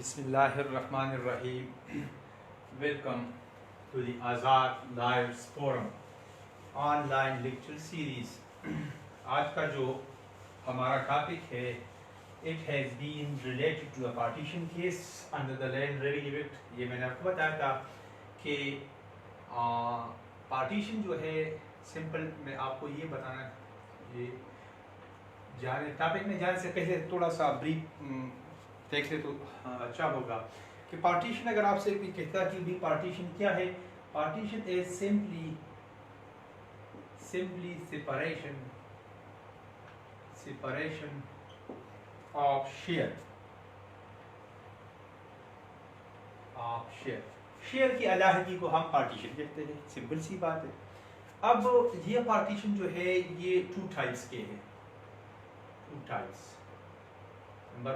Bismillahirrahmanirrahim. Welcome to the Azad Lives Forum online lecture series. आज का जो हमारा टॉपिक है, it has been related to a partition case under the Land Revenue Act. ये मैंने आपको बताया था कि पार्टीशन जो है सिंपल, मैं आपको ये बताना, ये जाने टॉपिक में जाने से पहले थोड़ा सा ब्रीफ देख ले तो अच्छा होगा कि पार्टीशन, अगर आपसे कोई कहता है कि भी पार्टीशन क्या है, partition is simply separation of share share की अलहदगी को हम पार्टीशन कहते हैं। सिंपल सी बात है। अब ये पार्टीशन जो है ये टू टाइप्स के हैं, टू टाइप्स। नंबर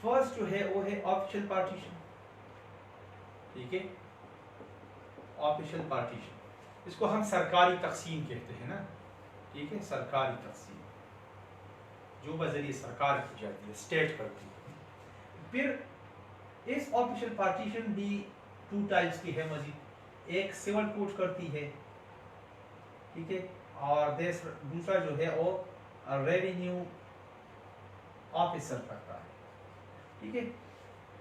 फर्स्ट जो है वो है ऑफिशियल पार्टीशन, ठीक है, ऑफिशियल पार्टीशन, इसको हम सरकारी तकसीम कहते हैं ना, ठीक है, सरकारी तकसीम जो बजरिए सरकार की जाती है, स्टेट करती है। फिर इस ऑफिशियल पार्टीशन भी टू टाइप्स की है मजीद, एक सिविल कोर्ट करती है, ठीक है, और दूसरा जो है वो रेवेन्यू ऑफिसर करता है, ठीक है।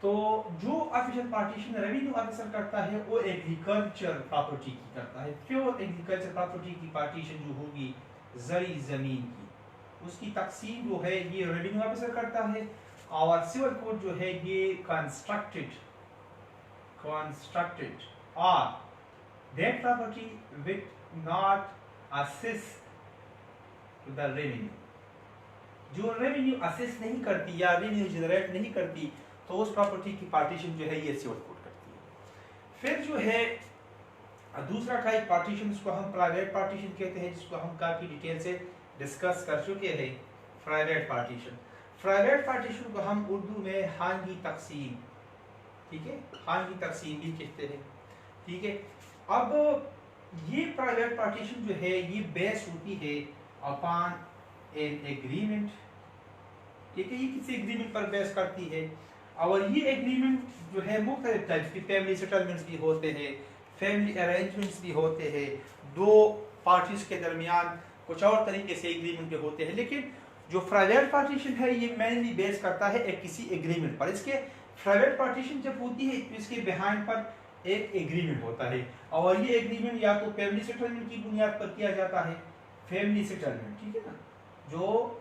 तो जो ऑफिशियल पार्टीशन रेवेन्यू ऑफिसर करता है वो एग्रीकल्चर प्रॉपर्टी की करता है, प्योर एग्रीकल्चर प्रॉपर्टी की पार्टीशन जो होगी जरी जमीन की, उसकी तकसीम जो है ये रेवेन्यू ऑफिसर करता है। और सिविल कोड जो है ये कंस्ट्रक्टेड और that property which not assist to the revenue, जो रेवेन्यू असेस नहीं करती या रेवेन्यू जनरेट नहीं करती, तो उस प्रॉपर्टी की पार्टीशन जो है ये सिविल कोड करती है। फिर जो है दूसरा टाइप पार्टीशन, इसको हम प्राइवेट पार्टीशन कहते हैं, जिसको हम काफी डिटेल से डिस्कस कर चुके हैं। प्राइवेट पार्टीशन को हम उर्दू में हांगी तकसीम, ठीक है, हांगी तकसीम भी कहते हैं, ठीक है। अब ये प्राइवेट पार्टीशन जो है ये बेस होती है अपॉन एन एग्रीमेंट, ठीक है, ये किसी एग्रीमेंट पर बेस करती है। और ये एग्रीमेंट जो है मुख्तलिफ टाइप्स की, फैमिली सेटलमेंट्स भी होते हैं, फैमिली अरेंजमेंट्स भी होते हैं, दो पार्टीज के दरमियान कुछ और तरीके से एग्रीमेंट होते हैं। लेकिन जो प्राइवेट पार्टीशन है ये मेनली बेस करता है एक किसी एग्रीमेंट पर। इसके प्राइवेट पार्टीशन जब होती है तो इसके बिहाइंड पर एक एग्रीमेंट होता है, और ये एग्रीमेंट या तो फैमिली सेटलमेंट की बुनियाद पर किया जाता है, फैमिली सेटलमेंट, ठीक है ना, जो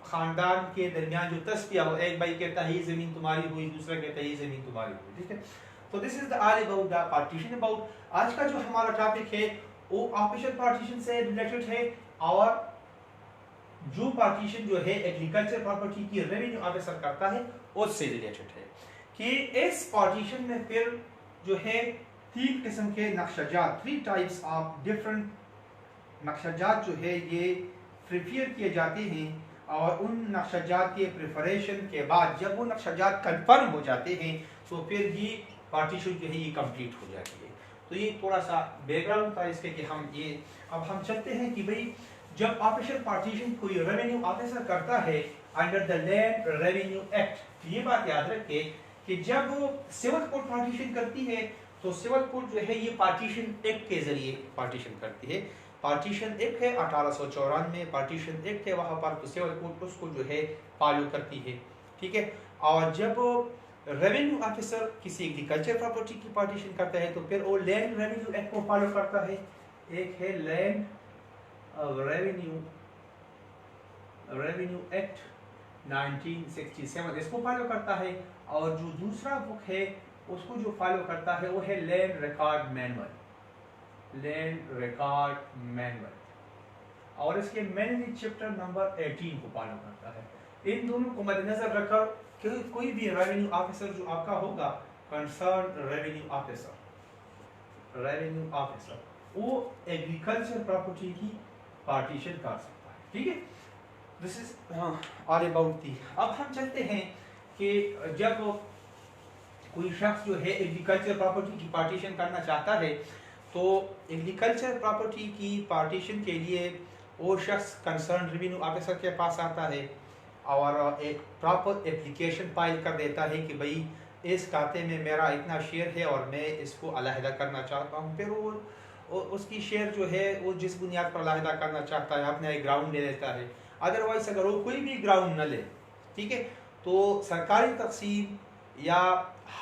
खानदान के दरमियान जो तस्फिया हो, एक भाई कहता है ये जमीन तुम्हारी हुई, दूसरा कहता है ये जमीन तुम्हारी हुई, ठीक है। तो this is the all about the partition. About आज का जो हमारा टॉपिक है वो ऑफिशियल पार्टीशन से रिलेटेड है, और जो पार्टीशन जो है एग्रीकल्चर प्रॉपर्टी की रेवेन्यू ऑफिसर करता है उससे रिलेटेड है। कि इस पार्टीशन में फिर जो है तीन किस्म के नक्शजात, थ्री टाइप्स ऑफ डिफरेंट नक्शजात जो है ये प्रिपेयर किए जाते हैं, और उन नक्शजात के प्रिपरेशन के बाद जब वो नक्शजात कंफर्म हो जाते हैं तो फिर ये पार्टीशन जो है ये कंप्लीट हो जाती है। तो ये थोड़ा सा बैकग्राउंड था इसके कि हम ये अब हम चलते हैं कि भाई जब ऑफिशियल पार्टीशन कोई रेवेन्यू ऑफिसर करता है under the land revenue act, तो ये बात याद रखें कि जब वो सिविल कोड पार्टीशन करती है तो सिविल कोड जो है ये पार्टीशन एक्ट के जरिए पार्टीशन करती है। पार्टीशन एक्ट है 1894 पार्टीशन एक्ट है, वहाँ पर तो सिविल कोड उसको जो है फॉलो करती है, ठीक है। और जब रेवेन्यू ऑफिसर किसी एग्रीकल्चर प्रॉपर्टी की पार्टीशन करता है तो फिर वो लैंड रेवेन्यू एक्ट को फॉलो करता है। एक है लैंड रेवेन्यू एक्ट 1967, इसको फॉलो करता है। और जो दूसरा बुक है उसको जो फॉलो करता है वो है लैंड रिकॉर्ड मैनुअल, और इसके मेनली चैप्टर नंबर 18 को फॉलो करता है। इन दोनों को मद्देनजर रखकर कि कोई भी रेवेन्यू ऑफिसर जो आपका होगा, कंसर्न रेवेन्यू ऑफिसर वो एग्रीकल्चर प्रॉपर्टी की पार्टीशन कर सकता है, ठीक है। This is all about the. अब हम चलते हैं कि जब कोई शख्स जो है एग्रीकल्चर प्रॉपर्टी की पार्टीशन करना चाहता है तो एग्रीकल्चर प्रॉपर्टी की पार्टीशन के लिए वो शख्स कंसर्न रेवेन्यू ऑफिसर के पास आता है, اور ایک پراپر اپلیکیشن فائل کر دیتا ہے کہ بھائی اس کھاتے میں میرا اتنا شیئر ہے اور میں اس کو علیحدہ کرنا چاہتا ہوں، پھر وہ اس کی شیئر جو ہے وہ جس بنیاد پر علیحدہ کرنا چاہتا ہے اپنا ایک گراؤنڈ لے لیتا ہے. ادروائز اگر وہ کوئی بھی گراؤنڈ نہ لے، ٹھیک ہے، تو سرکاری تقسیم یا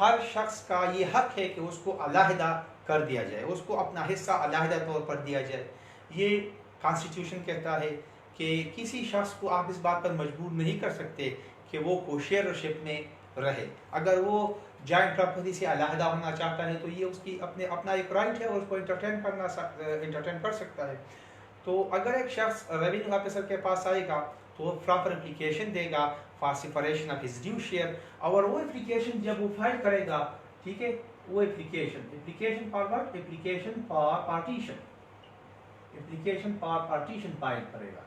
ہر شخص کا یہ حق ہے کہ اس کو علیحدہ کر دیا جائے، اس کو اپنا حصہ علیحدہ طور پر دیا جائے. یہ کانسٹیٹیوشن کہتا ہے کہ کسی شخص کو آپ اس بات پر مجبور نہیں کر سکتے کہ وہ کوشیئرشپ میں رہے. اگر وہ جوائنٹ پراپرٹی سے علیحدہ ہونا چاہتا ہے تو یہ اس کی اپنا ایک رائٹ ہے اور اس کو انٹرٹین کر سکتا ہے. تو اگر ایک شخص ریونیو آفیسر کے پاس آئے گا تو وہ پراپر اپلیکیشن دے گا for separation of his due share, اور وہ اپلیکیشن جب وہ فائل کرے گا، ٹھیک ہے، وہ application for what? Application for partition file کرے گا.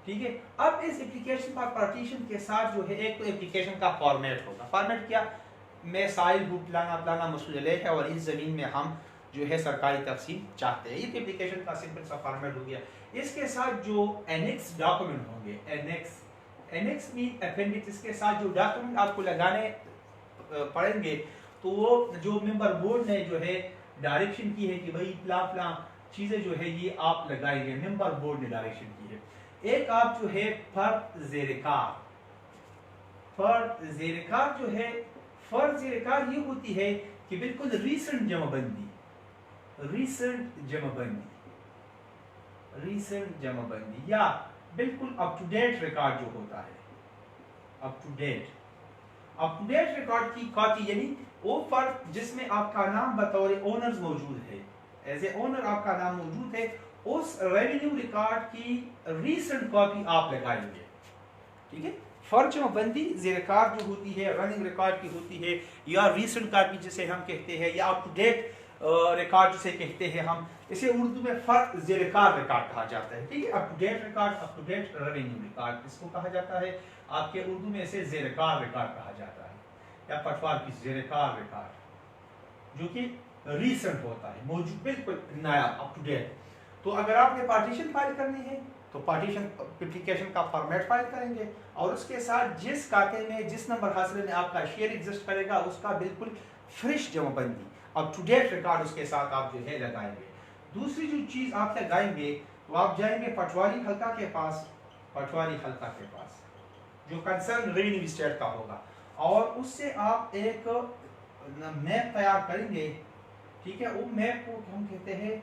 ٹھیک ہے، اب اس اپلیکیشن فار پارٹیشن کے ساتھ جو ہے ایک تو اپلیکیشن کا فارمیٹ ہوگا. فارمیٹ کیا؟ میں سائل ہوں پلانا مسئلہ ہے اور اس زمین میں ہم جو ہے سرکاری تقسیم چاہتے ہیں. یہ اپلیکیشن کا سمپل سا فارمیٹ ہو گیا. اس کے ساتھ جو اینیکس ڈاکومنٹ ہوں گے، اینیکس مین اپینڈکس، اس کے ساتھ جو ڈاکومنٹ آپ کو لگانے پڑیں گے تو وہ جو ممبر بورڈ نے جو ہے ڈائریکشن کی ہے کہ بھائی فلاں چیزیں جو ہے یہ آپ لگائیں گے، ممبر بورڈ نے ڈائریکشن کی ہے. ایک آپ جو ہے فرض زیر کار جو ہے، فرض زیر کار یہ ہوتی ہے کہ بالکل ریسنٹ جمع بندی یا بالکل اپ ٹو ڈیٹ ریکارڈ جو ہوتا ہے، اپ ٹو ڈیٹ ریکارڈ کی کاپی، یعنی وہ فرد جس میں آپ کا نام بطور اونرز موجود ہے، ایز اے اونر آپ کا نام موجود ہے، اس ریونیو ریکارڈ کی ریسنٹ کاپی آپ لگائیں گے. ٹھیک ہے، فرض جمع بندی زیر کار جو ہوتی ہے رننگ ریکارڈ کی ہوتی ہے، یا ریسنٹ کاپی جسے ہم کہتے ہیں، یا اپ ٹو ڈیٹ ریکارڈ جسے کہتے ہیں ہم، اسے اردو میں فرض زیر کار ریکارڈ کہا جاتا ہے. ٹھیک ہے، up to date record, up to date revenue record اس کو کہا جاتا ہے. آپ کے اردو میں اسے زیر کار ریکارڈ کہا جاتا ہے، یا پٹوار کی زیر کار ریکارڈ جو کہ ریسنٹ ہوتا ہے، موجود بالکل نیا، اپ ٹو ڈیٹ. تو اگر آپ نے پارٹیشن فائل کرنی ہے تو پارٹیشن اپلیکیشن کا فارمیٹ فائل کریں گے، اور اس کے ساتھ جس کھاتے میں جس نمبر حاصل میں آپ کا شیئر ایگزسٹ کرے گا اس کا بالکل فریش جمع بندی، اب ٹو ڈیٹ ریکارڈ اس کے ساتھ آپ جو ہے لگائیں گے. دوسری جو چیز آپ لگائیں گے تو آپ جائیں گے پٹواری حلقہ کے پاس جو کنسرن ریونیو اسٹیٹ کا ہوگا، اور اس سے آپ ایک میپ تیار کریں گے. ٹھیک ہے، وہ میپ کو ہم کہتے ہیں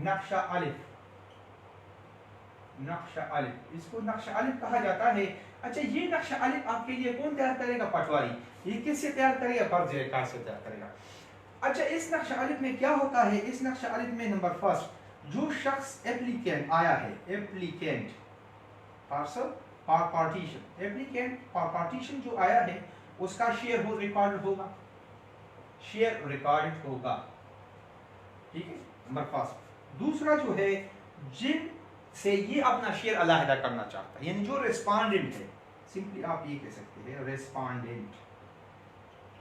نقشہ الف، اس کو نقشہ الف کہا جاتا ہے. اچھا، یہ نقشہ الف آپ کے لیے کون تیار کرے گا؟ پٹواری. یہ کس سے تیار کرے گا؟ فرض زیر کار سے تیار کرے گا. اچھا، اس نقشہ الف میں کیا ہوتا ہے؟ اس نقشہ الف میں نمبر فرسٹ جو شخص ایپلیکینٹ آیا ہے، ایپلیکینٹ فار پارٹیشن جو آیا ہے اس کا شیئر ریکارڈ ہوگا. ٹھیک ہے، نمبر فرسٹ. دوسرا جو ہے جن سے یہ اپنا شیئر علیحدہ کرنا چاہتا ہے، یعنی جو ریسپانڈنٹ ہے، سمپلی آپ یہ کہہ سکتے ہیں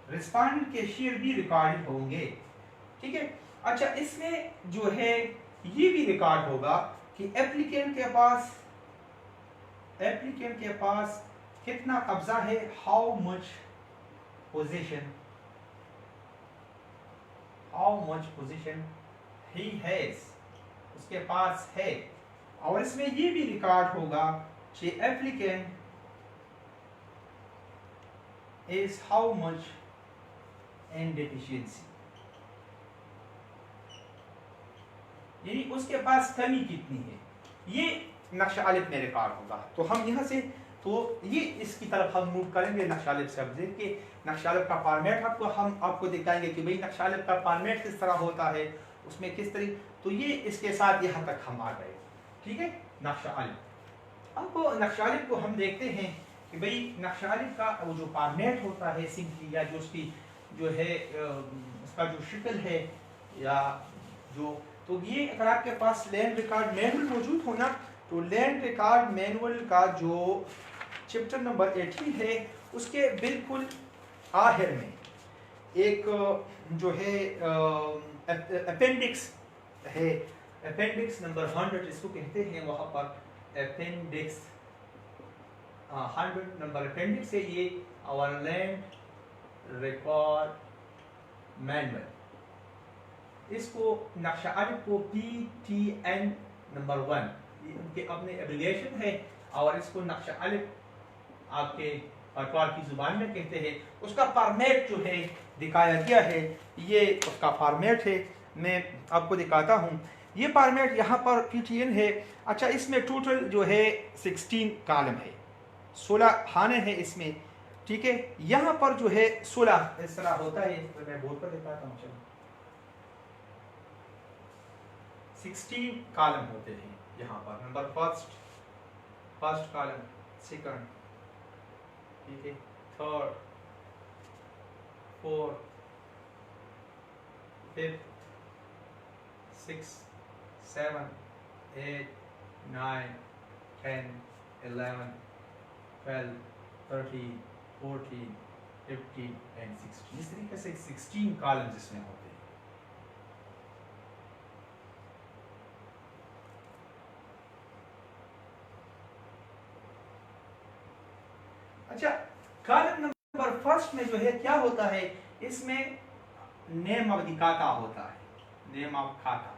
ریسپانڈنٹ کے شیئر بھی ریکارڈ ہوں گے. ٹھیک ہے. اچھا، اس میں جو ہے یہ بھی ریکارڈ ہوگا کہ ایپلیکینٹ کے پاس کتنا قبضہ ہے، how much possession he has, اس کے پاس ہے. اور اس میں یہ بھی ریکارڈ ہوگا کہ applicant is how much in deficiency, یعنی اس کے پاس کمی کتنی ہے. یہ نقشہ الف میں ریکارڈ ہوگا. تو ہم یہاں سے تو یہ اس کی طرف ہم موو کریں گے نقشہ الف سے. اب دیکھ کے نقشہ الف کا فارمیٹ ہم آپ کو دکھائیں گے کہ بھئی نقشہ الف کا فارمیٹ کس طرح ہوتا ہے، اس میں کس طرح. تو یہ اس کے ساتھ یہاں تک ہم آ گئے. ٹھیک ہے، نقشہ الف. اب نقشہ الف کو ہم دیکھتے ہیں کہ بھئی نقشہ الف کا وہ جو فارمیٹ ہوتا ہے سمپلی، یا جو اس کی جو ہے اس کا جو شکل ہے، یا جو تو یہ اگر آپ کے پاس لینڈ ریکارڈ مینول موجود ہونا تو لینڈ ریکارڈ مینول کا جو چپٹر نمبر 18 ہے اس کے بالکل آخر میں ایک جو ہے اپینڈکس ہے، اپینڈکس نمبر 100 اس کو کہتے ہیں وہاں پر. اپینڈکس 100 नंबर अपेंडिक्स है ये आवर लैंड रिकॉर्ड मैनुअल, इसको नक्शा अलिफ को PTN नंबर 1 उनके अपने एब्रिविएशन है, और इसको नक्शा अलिफ आपके पटवार की जुबान में कहते हैं। उसका फॉर्मेट जो है दिखाया गया है, ये उसका फॉर्मेट है, मैं आपको दिखाता हूँ। ये फॉर्मेट यहाँ पर PTN है। अच्छा, इसमें टोटल जो है 16 कॉलम है, 16 खाने हैं इसमें, ठीक है। यहाँ पर जो है 16 इस तरह होता है, तो मैं बोर्ड पर दिखाता हूँ। चलो 16 कॉलम होते हैं यहाँ पर। नंबर फर्स्ट कॉलम, सेकंड, ठीक है, थर्ड, फोर्थ, फिफ्थ, 6, 7, 8, 9, 10, 11, 12, 13, 14, 15 एंड 16। इस तरीके से 16 कॉलम्स इसमें होते हैं। अच्छा, कॉलम नंबर फर्स्ट में जो है क्या होता है, इसमें नेम ऑफ द खाता होता है। नेम ऑफ खाता,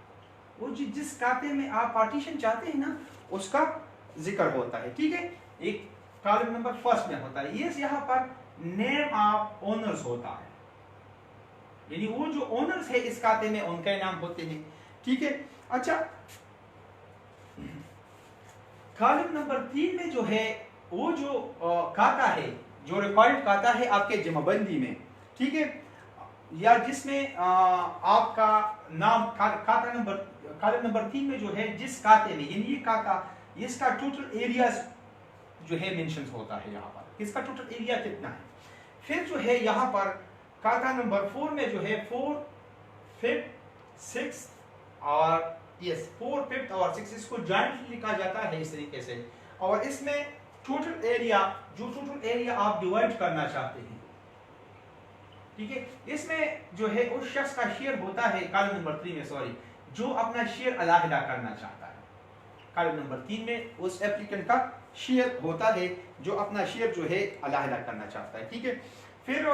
वो जिस खाते में आप पार्टीशन चाहते हैं ना, उसका जिक्र होता है, ठीक है। एक कॉलम नंबर फर्स्ट में होता है। ये यहाँ पर नेम ऑफ ओनर्स होता है, यानी वो जो ओनर्स है इस खाते में उनके नाम होते हैं, ठीक है। अच्छा, कॉलम नंबर 3 में जो है वो जो खाता है, जो रिकॉर्ड खाता है आपके जमाबंदी में, ठीक है, या जिसमें आपका नाम खाता नंबर, कॉलम नंबर 3 में जो है जिस खाते में, यानी ये खाता, इसका टोटल एरिया जो है मेंशन होता है यहाँ पर, इसका टोटल एरिया कितना है। फिर जो है यहाँ पर खाता नंबर 4 में जो है 4, 5, 6 और 4, 5 और 6 इसको जॉइंटली लिखा जाता है इस तरीके से। और इसमें टोटल एरिया, जो टोटल एरिया आप डिवाइड करना चाहते हैं, ठीक है, इसमें जो है उस शख्स का शेयर होता है कॉलम नंबर 3 में, सॉरी, जो अपना शेयर अलग-अलग करना चाहता है। कॉलम नंबर 3 में उस एप्लीकेंट का शेयर होता है जो अपना शेयर जो है अलग-अलग करना चाहता है, ठीक है। फिर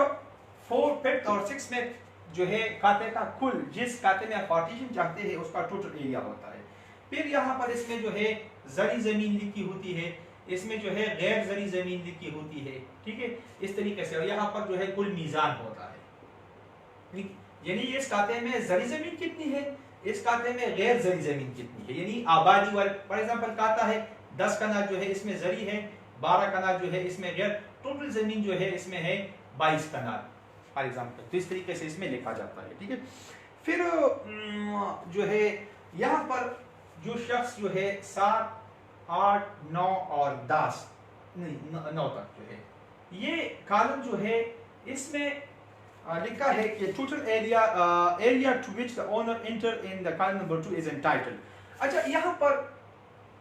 4, 5 और 6 में जो है खाते का कुल, जिस खाते में आप पार्टीशन चाहते हैं उसका टोटल एरिया होता है। फिर यहाँ पर इसमें जो है जरी जमीन लिखी होती है, इसमें जो है गैर जरी जमीन लिखी होती है, ठीक है, इस तरीके से। और यहाँ पर जो है कुल मीजान होता है, यानी इस खाते में जरी जमीन कितनी है, इस खाते में गैर जरी जमीन कितनी है, यानी आबादी वाले। फॉर एग्जांपल खाता है 10 कनाल जो है इसमें जरी है, 12 कनाल जो है इसमें गैर, टोटल जमीन जो है इसमें है 22 कनाल फॉर एग्जांपल। तो इस तरीके से इसमें लिखा जाता है, ठीक है। फिर जो है यहाँ पर जो शख्स जो है 7, 8, 9 और 10 नहीं 9 तक जो है, ये कॉलम जो है इसमें लिखा है कि total area to which the owner enter in the column number 2 is entitled. अच्छा, यहाँ पर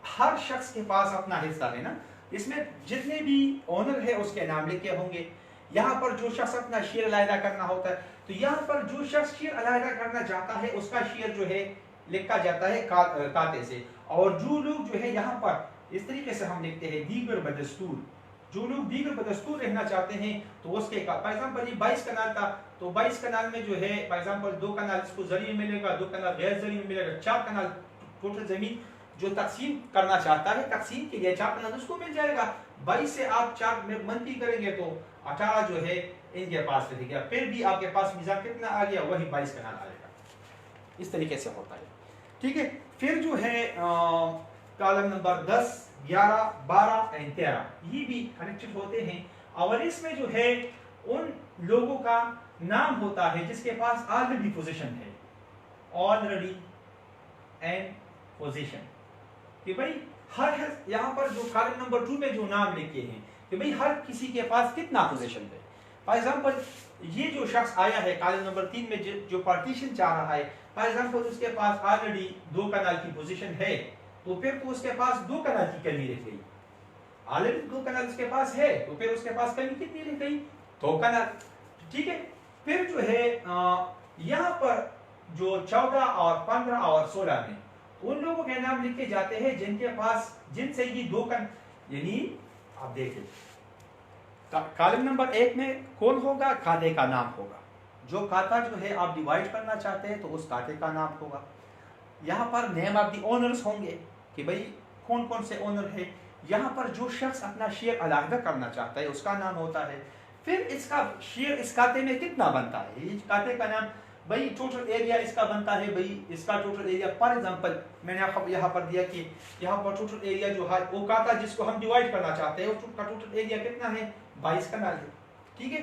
हर शख्स के पास अपना हिस्सा है ना, इसमें जितने भी ओनर है उसके नाम लिखे होंगे। यहाँ पर जो शख्स अपना शेयर अलग करना होता है, तो यहाँ पर जो शख्स शेयर अलग करना चाहता है उसका शेयर जो है लिखा जाता है खाते से। और जो लोग जो है यहाँ पर इस तरीके से हम लिखते हैं दीगर बदस्तूर, जो लोग दीगर बदस्तूर रहना चाहते हैं तो उसके फॉर एग्जांपल ये 22 कनाल था, तो 22 कनाल में जो है फॉर एग्जांपल 2 कनाल इसको जरिए मिलेगा, 2 कनाल गैर जरिए मिलेगा, 4 कनाल टोटल जमीन जो तकसीम करना चाहता है, तकसीम के लिए 4 कनाल उसको मिल जाएगा। 22 से आप 4 में मनती करेंगे तो 18 जो है इनके पास रहेगा। फिर भी आपके पास मीज़ान कितना आ गया, वही 22 कनाल आएगा। इस तरीके से होता है, ठीक है। फिर जो है कॉलम नंबर 10, 11, 12 एंड 13 ये भी कनेक्टेड होते हैं। और इसमें जो है उन लोगों का नाम होता है जिसके पास ऑलरेडी पोजीशन है, ऑलरेडी एंड पोजीशन, कि भाई हर यहाँ पर जो कॉलम नंबर 2 में जो नाम लिखे हैं कि भाई हर किसी के पास कितना पोजीशन है। फॉर एग्जांपल ये जो शख्स आया है कॉलम नंबर 3 में जो पार्टीशन चाह रहा है, फॉर एग्जांपल उसके पास ऑलरेडी 2 कनाल की पोजीशन है, तो फिर तो उसके पास 2 कनाल की कमी रह गई। ऑलरेडी 2 कनाल उसके पास है तो फिर उसके पास कमी कितनी रह गई, 2 कनाल, ठीक है। फिर जो है यहाँ पर जो 14 और 15 और 16 में उन लोगों के नाम लिखे जाते हैं जिनके पास, जिनसे ये 2 कनाल, यानी आप देखें कॉलम नंबर 1 में कौन होगा, खाते का नाम होगा, जो खाता जो है आप डिवाइड करना चाहते हैं तो उस खाते का नाम होगा। यहाँ पर नेम ऑफ द ओनर्स होंगे कि भाई कौन कौन से ओनर है। यहाँ पर जो शख्स अपना शेयर अलग करना चाहता है उसका नाम होता है। फिर इसका शेयर इस खाते में कितना बनता है, इस खाते का नाम, भाई टोटल एरिया इसका बनता है, भाई इसका टोटल एरिया फॉर एग्जांपल मैंने आपको यहाँ पर दिया कि यहाँ पर टोटल एरिया जो है वो खाता जिसको हम डिवाइड करना चाहते हैं उसका टोटल एरिया कितना है, 22 कनाल है। ठीक है,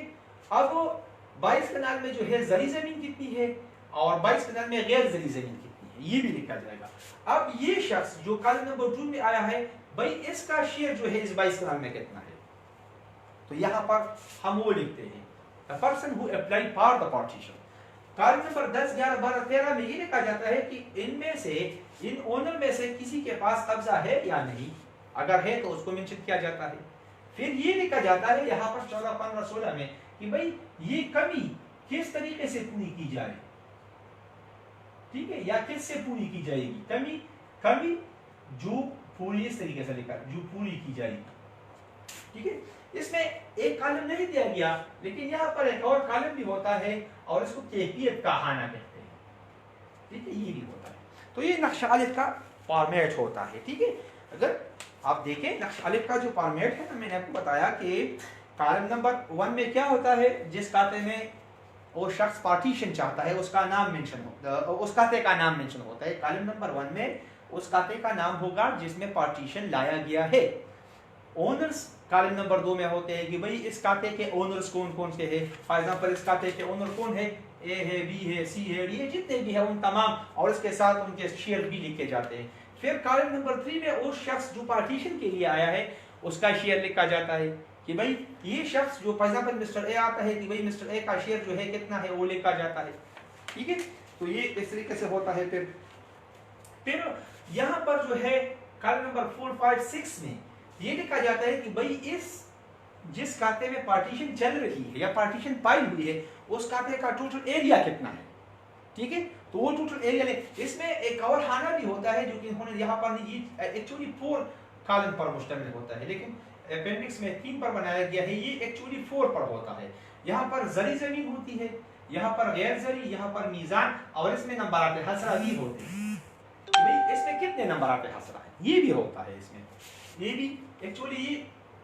अब 22 कनाल में जो है जरी जमीन कितनी है और 22 कनाल में गैर जरी जमीन कितनी है, ये भी लिखा जाएगा। अब ये शख्स जो कॉलम नंबर 2 में आया है, भाई इसका शेयर जो है इस 22 कनाल में कितना है, तो यहाँ पर हम वो लिखते हैं the person who apply for the partition. Column number 10, 11, 12, 13 में ये लिखा जाता है कि इनमें से इन ओनर में से किसी के पास कब्जा है या नहीं, अगर है तो उसको मेंशन किया जाता है। फिर ये लिखा जाता है यहाँ पर 14, 15, 16 में कि भाई ये कमी किस तरीके से पूरी की जाए, ठीक है, या किससे पूरी की जाएगी, कमी जो पूरी इस तरीके से लिखा जो पूरी की जाएगी। ठीक है, इसमें एक कॉलम नहीं दिया गया लेकिन यहाँ पर एक और कॉलम भी होता है और इसको कैफियत का खाना कहते हैं। ठीक है, ये भी होता है। तो ये नक्शा अलिफ का फॉर्मेट होता है। ठीक है, अगर आप देखें नक्शा अलिफ का जो फॉर्मेट है, मैंने आपको बताया कि कॉलम नंबर 1 में क्या होता है, जिस खाते में वो शख्स पार्टीशन चाहता है उसका नाम मेंशन होता है, उस खाते का नाम मेंशन होता है। कॉलम नंबर 1 में उस खाते का नाम होगा जिसमें पार्टीशन लाया गया है। ओनर्स कॉलम नंबर 2 में होते हैं कि भाई इस खाते के ओनर्स कौन कौन से हैं। फॉर एग्जांपल इस खाते के ओनर कौन है, ए है, बी है, सी है, डी है, जितने भी है उन तमाम, और इसके साथ उनके शेयर भी लिखे जाते हैं। फिर कॉलम नंबर 3 में उस शख्स जो पार्टीशन के लिए आया है उसका शेयर लिखा जाता है कि भाई ये शख्स जो फॉर एग्जांपल मिस्टर ए आता है कि भाई मिस्टर ए का शेयर जो है कितना है वो लिखा जाता है। ठीक है, तो ये इस तरीके से होता है। फिर यहाँ पर जो है कॉलम नंबर 4, 5, 6 में ये लिखा जाता है कि भाई इस जिस खाते में पार्टीशन चल रही है या पार्टीशन फाइल हुई है उस खाते का टोटल एरिया कितना है। ठीक है, तो वो टोटल एरिया ले। इसमें एक और खाना भी होता है जो कि उन्होंने यहाँ पर एक्चुअली 4 कॉलम पर मुश्तमिल होता है लेकिन अपेंडिक्स में 3 पर बनाया गया है, ये एक्चुअली 4 पर होता है। यहाँ पर जरी जमीन होती है, यहाँ पर गैर जरी, यहाँ पर मीजान, और इसमें नंबरात हसरा भी होते हैं। भाई इसमें कितने नंबरात हसरा है ये भी होता है। इसमें ये भी एक्चुअली ये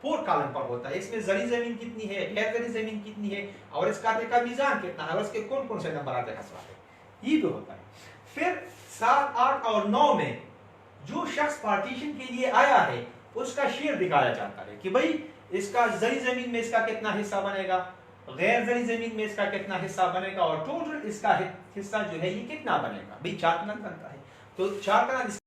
4 कॉलम पर होता है। इसमें जरी जमीन कितनी है, गैर जरी जमीन कितनी है, और इस खाते का मीजान कितना है और इसके कौन कौन से नंबर आते हैं, ये भी होता है। फिर 7, 8 और 9 में जो शख्स पार्टीशन के लिए आया है उसका शेयर दिखाया जाता है कि भाई इसका जरी जमीन में इसका कितना हिस्सा बनेगा, गैर जरी जमीन में इसका कितना हिस्सा बनेगा, और टोटल इसका हिस्सा जो है ये कितना बनेगा। भाई 4 कनाल बनता है तो 4 कनाल